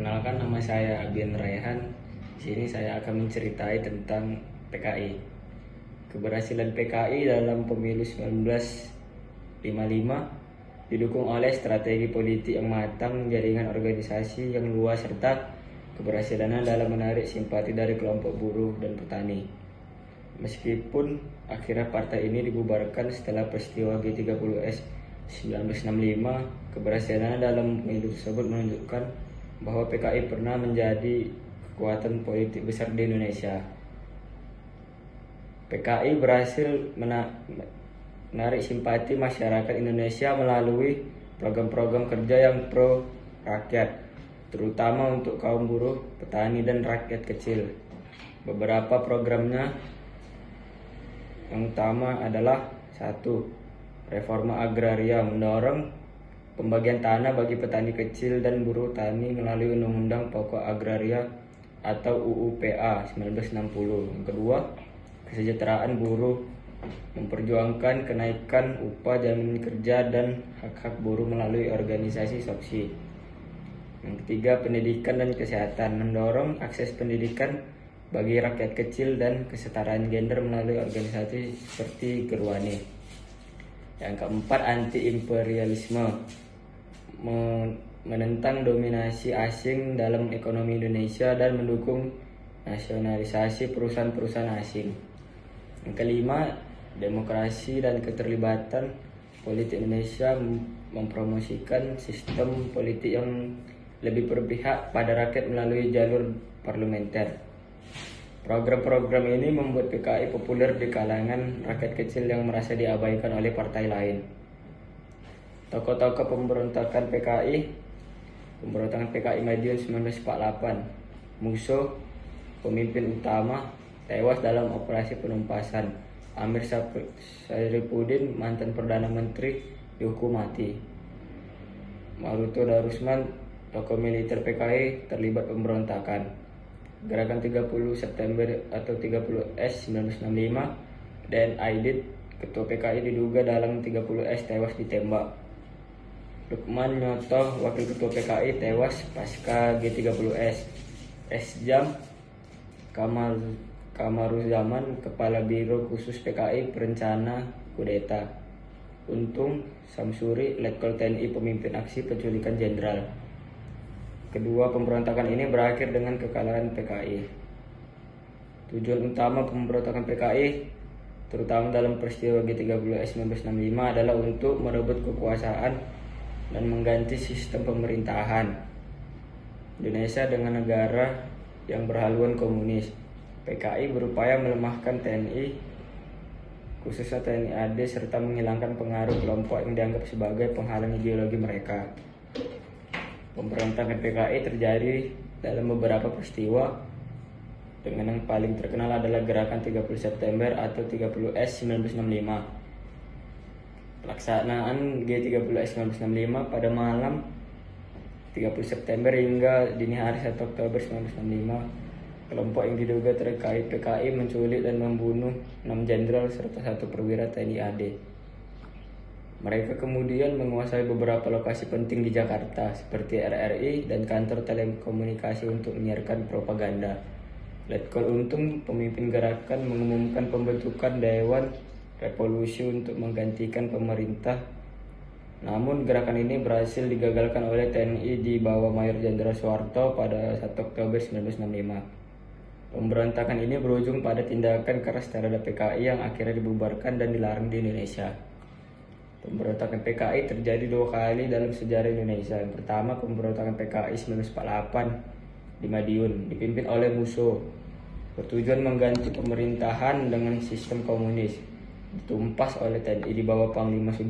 Perkenalkan, nama saya Abian Raihan. Di sini saya akan menceritai tentang PKI. Keberhasilan PKI dalam pemilu 1955 didukung oleh strategi politik yang matang, jaringan organisasi yang luas, serta keberhasilannya dalam menarik simpati dari kelompok buruh dan petani. Meskipun akhirnya partai ini dibubarkan setelah peristiwa G30S 1965, keberhasilannya dalam pemilu tersebut menunjukkan bahwa PKI pernah menjadi kekuatan politik besar di Indonesia. PKI berhasil menarik simpati masyarakat Indonesia melalui program-program kerja yang pro rakyat, terutama untuk kaum buruh, petani, dan rakyat kecil. Beberapa programnya yang utama adalah: 1. Reforma agraria, mendorong pembagian tanah bagi petani kecil dan buruh tani melalui Undang-Undang Pokok Agraria atau UU-PA 1960. Yang kedua, kesejahteraan buruh, memperjuangkan kenaikan upah, jaminan kerja, dan hak-hak buruh melalui organisasi SOKSI. Yang ketiga, pendidikan dan kesehatan, mendorong akses pendidikan bagi rakyat kecil dan kesetaraan gender melalui organisasi seperti Gerwani. Yang keempat, anti-imperialisme, menentang dominasi asing dalam ekonomi Indonesia dan mendukung nasionalisasi perusahaan-perusahaan asing. Yang kelima, demokrasi dan keterlibatan politik Indonesia, mempromosikan sistem politik yang lebih berpihak pada rakyat melalui jalur parlementer. Program-program ini membuat PKI populer di kalangan rakyat kecil yang merasa diabaikan oleh partai lain. Tokoh-tokoh pemberontakan PKI Madiun 1948. Musuh pemimpin utama tewas dalam operasi penumpasan. Amir Syarifuddin, mantan Perdana Menteri, dihukum mati. Maruto Darusman, tokoh militer PKI, terlibat pemberontakan. Gerakan 30 September atau 30S 1965, dan Aidit, ketua PKI, diduga dalam 30S, tewas ditembak. Lukman Nyotoh, wakil ketua PKI, tewas pasca G30S. Jam Kamaruzaman, kepala Biro Khusus PKI Perencana Kudeta. Untung Samsuri, Letkol TNI, pemimpin aksi penculikan jenderal. Kedua pemberontakan ini berakhir dengan kekalahan PKI. Tujuan utama pemberontakan PKI, terutama dalam peristiwa G30S 1965, adalah untuk merebut kekuasaan dan mengganti sistem pemerintahan Indonesia dengan negara yang berhaluan komunis. PKI berupaya melemahkan TNI, khususnya TNI AD, serta menghilangkan pengaruh kelompok yang dianggap sebagai penghalang ideologi mereka. Pemberontakan PKI terjadi dalam beberapa peristiwa, dengan yang paling terkenal adalah Gerakan 30 September atau 30S 1965. Pelaksanaan G30S 1965 pada malam 30 September hingga dini hari 1 Oktober 1965, kelompok yang diduga terkait PKI menculik dan membunuh 6 jenderal serta 1 perwira TNI AD. Mereka kemudian menguasai beberapa lokasi penting di Jakarta seperti RRI dan kantor telekomunikasi untuk menyiarkan propaganda. Letkol Untung, pemimpin gerakan, mengumumkan pembentukan Dewan Revolusi untuk menggantikan pemerintah. Namun gerakan ini berhasil digagalkan oleh TNI di bawah Mayor Jenderal Soeharto pada 1 Oktober 1965. Pemberontakan ini berujung pada tindakan keras terhadap PKI yang akhirnya dibubarkan dan dilarang di Indonesia. Pemberontakan PKI terjadi 2 kali dalam sejarah Indonesia. Yang pertama, pemberontakan PKI 1948 di Madiun, dipimpin oleh Musso, bertujuan mengganti pemerintahan dengan sistem komunis, ditumpas oleh TNI di bawah Panglima Sudirman.